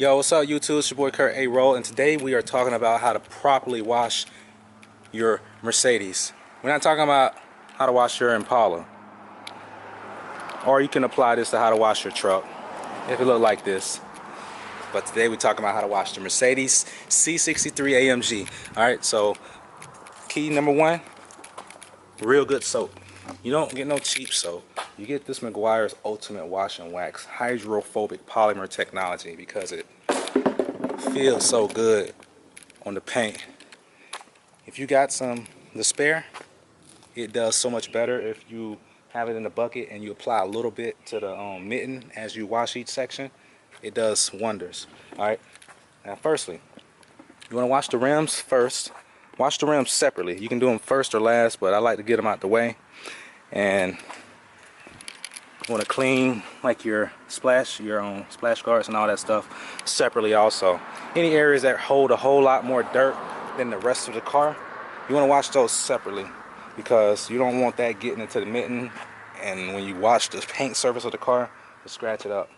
Yo, what's up YouTube? It's your boy Kurt A. Roll, and today we are talking about how to properly wash your Mercedes. We're not talking about how to wash your Impala. Or you can apply this to how to wash your truck if it look like this. But today we're talking about how to wash the Mercedes C63 AMG. Alright, so key number one, real good soap. You don't get no cheap soap. You get this Meguiar's Ultimate Wash and Wax hydrophobic polymer technology because it feels so good on the paint. If you got some to spare, it does so much better if you have it in a bucket and you apply a little bit to the mitten as you wash each section. It does wonders. Alright, now firstly, you want to wash the rims first. Wash the rims separately. You can do them first or last, but I like to get them out the way. And you want to clean like your splash guards and all that stuff separately also. Any areas that hold a whole lot more dirt than the rest of the car, you want to wash those separately because you don't want that getting into the mitten, and when you wash the paint surface of the car, to scratch it up.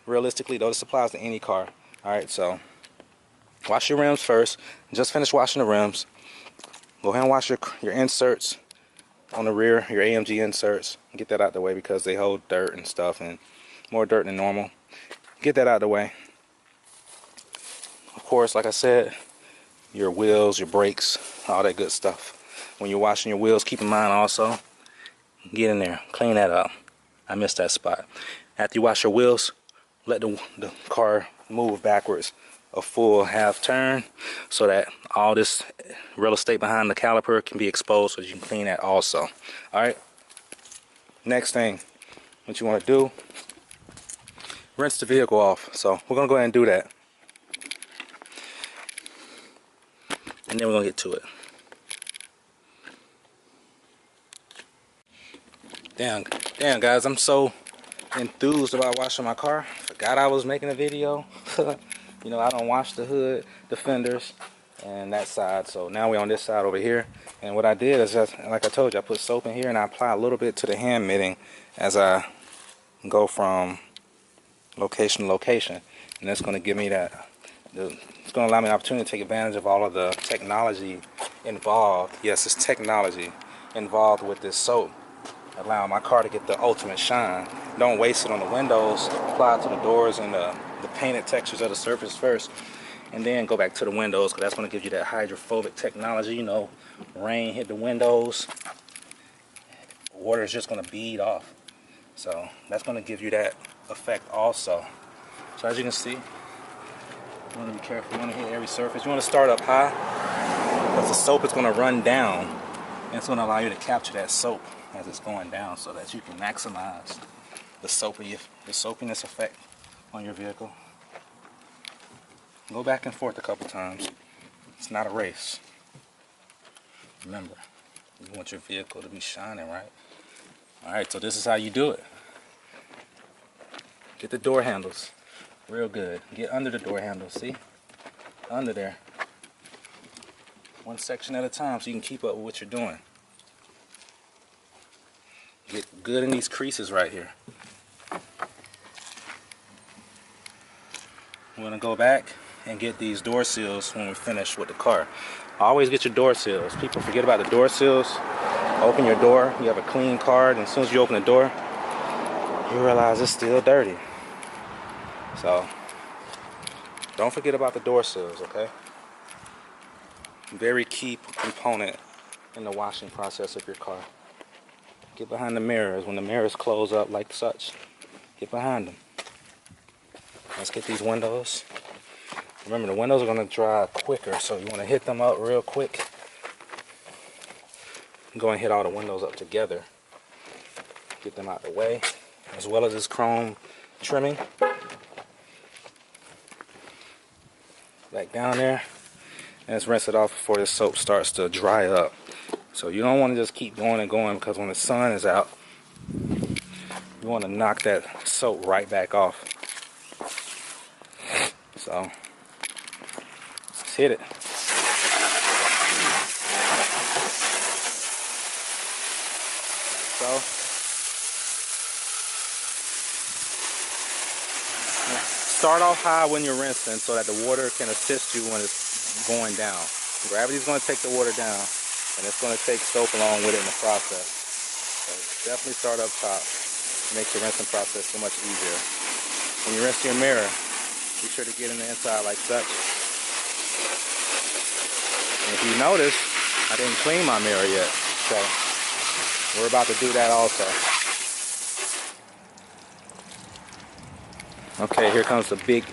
Realistically though, this applies to any car. Alright, so wash your rims first. Just finish washing the rims. Go ahead and wash your inserts on the rear, your AMG inserts. Get that out the way because they hold dirt and stuff, and more dirt than normal. Get that out the way. Of course, like I said, your wheels, your brakes, all that good stuff. When you're washing your wheels, keep in mind also, get in there, clean that up. I missed that spot. After you wash your wheels, let the car move backwards a full half turn so that all this real estate behind the caliper can be exposed, so you can clean that also. Alright, next thing what you want to do, rinse the vehicle off. So we're gonna go ahead and do that, and then we're gonna get to it. Damn guys, I'm so enthused about washing my car, forgot I was making a video. You know, I don't wash the hood, the fenders, and that side. So now we're on this side over here. And what I did is just, like I told you, I put soap in here and I apply a little bit to the hand mitting as I go from location to location. And that's going to give me that, it's going to allow me an opportunity to take advantage of all of the technology involved. Yes, it's technology involved with this soap, allowing my car to get the ultimate shine. Don't waste it on the windows. Apply it to the doors and the painted textures of the surface first, and then go back to the windows, because that's going to give you that hydrophobic technology. You know, rain hit the windows, water is just going to bead off, so that's going to give you that effect also. So as you can see, you want to be careful. You want to hit every surface. You want to start up high because the soap is going to run down, and it's going to allow you to capture that soap as it's going down, so that you can maximize the soapiness effect on your vehicle. Go back and forth a couple times. It's not a race. Remember, you want your vehicle to be shining, right? Alright, so this is how you do it. Get the door handles real good. Get under the door handles, see? Under there. One section at a time so you can keep up with what you're doing. Get good in these creases right here. We're going to go back and get these door seals when we finish with the car. Always get your door seals. People forget about the door seals. Open your door, you have a clean car, and as soon as you open the door, you realize it's still dirty. So don't forget about the door seals, okay? Very key component in the washing process of your car. Get behind the mirrors. When the mirrors close up like such, get behind them. Let's get these windows. Remember, the windows are going to dry quicker, so you want to hit them up real quick. Go and hit all the windows up together. Get them out the way, as well as this chrome trimming. Back down there, and let's rinse it off before this soap starts to dry up. So you don't want to just keep going and going, because when the sun is out, you want to knock that soap right back off. So let's hit it. So Start off high when you're rinsing so that the water can assist you when it's going down. Gravity's going to take the water down, and it's going to take soap along with it in the process. So definitely start up top. It makes the rinsing process so much easier. When you rinse your mirror, be sure to get in the inside like such. And if you notice, I didn't clean my mirror yet, so we're about to do that also. Okay, here comes the big,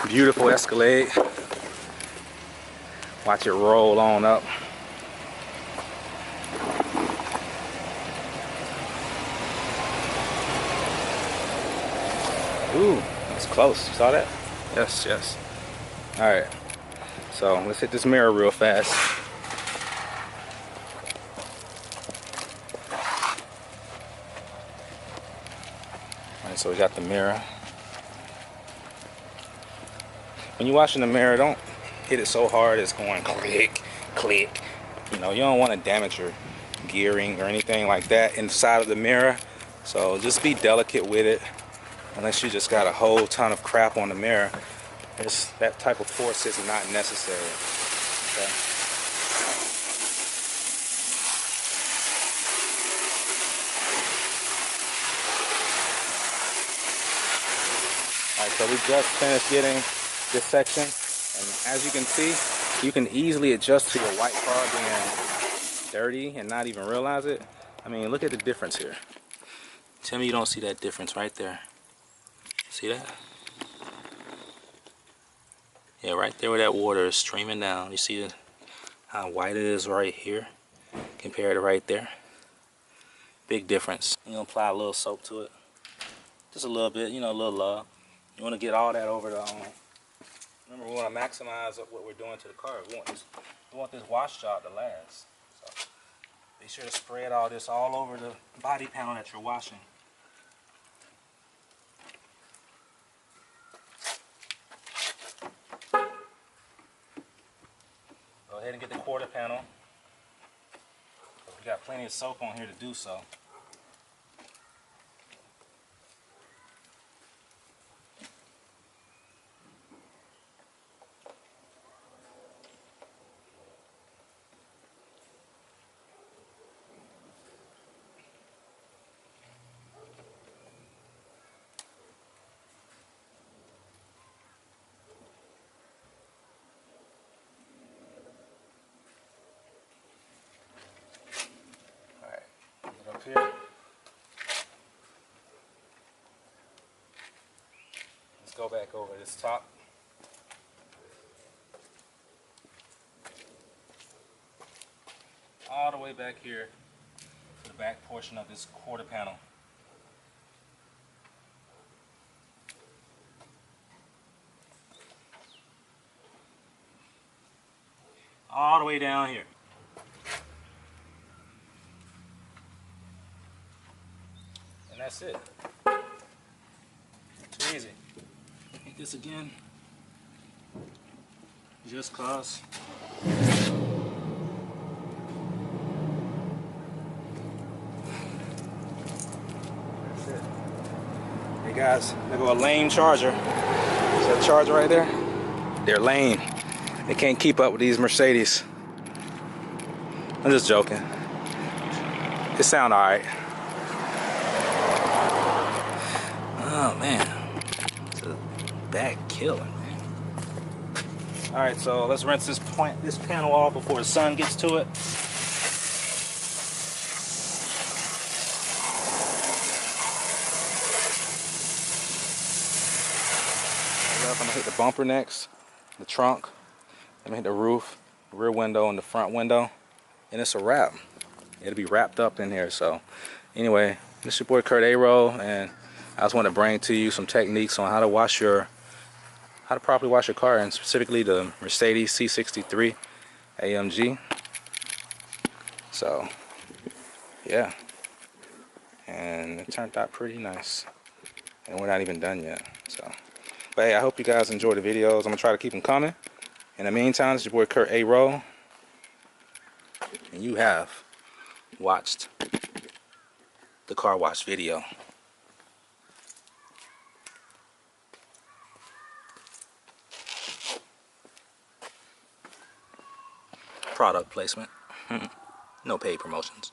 beautiful Escalade. Watch it roll on up. Ooh, that's close. You saw that? Yes, yes. All right, so let's hit this mirror real fast. All right, so we got the mirror. When you're washing the mirror, don't hit it so hard it's going click, click. You know, you don't want to damage your gearing or anything like that inside of the mirror. So just be delicate with it. Unless you just got a whole ton of crap on the mirror, that type of force is not necessary. Okay. All right, so we just finished getting this section, and as you can see, you can easily adjust to your white car being dirty and not even realize it. I mean, look at the difference here. Tell me you don't see that difference right there. See that? Yeah, right there where that water is streaming down. You see how white it is right here compared to right there? Big difference. You're gonna apply a little soap to it. Just a little bit, you know, a little love. You wanna get all that over the, remember we wanna maximize what we're doing to the car. We want this wash job to last. So be sure to spread all this all over the body panel that you're washing. Go ahead and get the quarter panel. We got plenty of soap on here to do so. Here. Let's go back over this top. All the way back here to the back portion of this quarter panel. All the way down here. And that's it. Too easy. Hit this again. Just cause. That's it. Hey guys, there go a lame charger. See that charger right there? They're lame. They can't keep up with these Mercedes. I'm just joking. It sound alright. Oh man, it's a bad killer, man. All right, so let's rinse this panel off before the sun gets to it. I'm gonna hit the bumper next, the trunk. I'm gonna hit the roof, the rear window, and the front window, and it's a wrap. It'll be wrapped up in here. So, anyway, this is your boy Kurt A-Roll, and I just want to bring to you some techniques on how to properly wash your car, and specifically the Mercedes C63 AMG. So, yeah, and it turned out pretty nice, and we're not even done yet. So, but hey, I hope you guys enjoy the videos. I'm gonna try to keep them coming. In the meantime, it's your boy Kurt A-Roll, and you have watched the car wash video. Product placement. No paid promotions.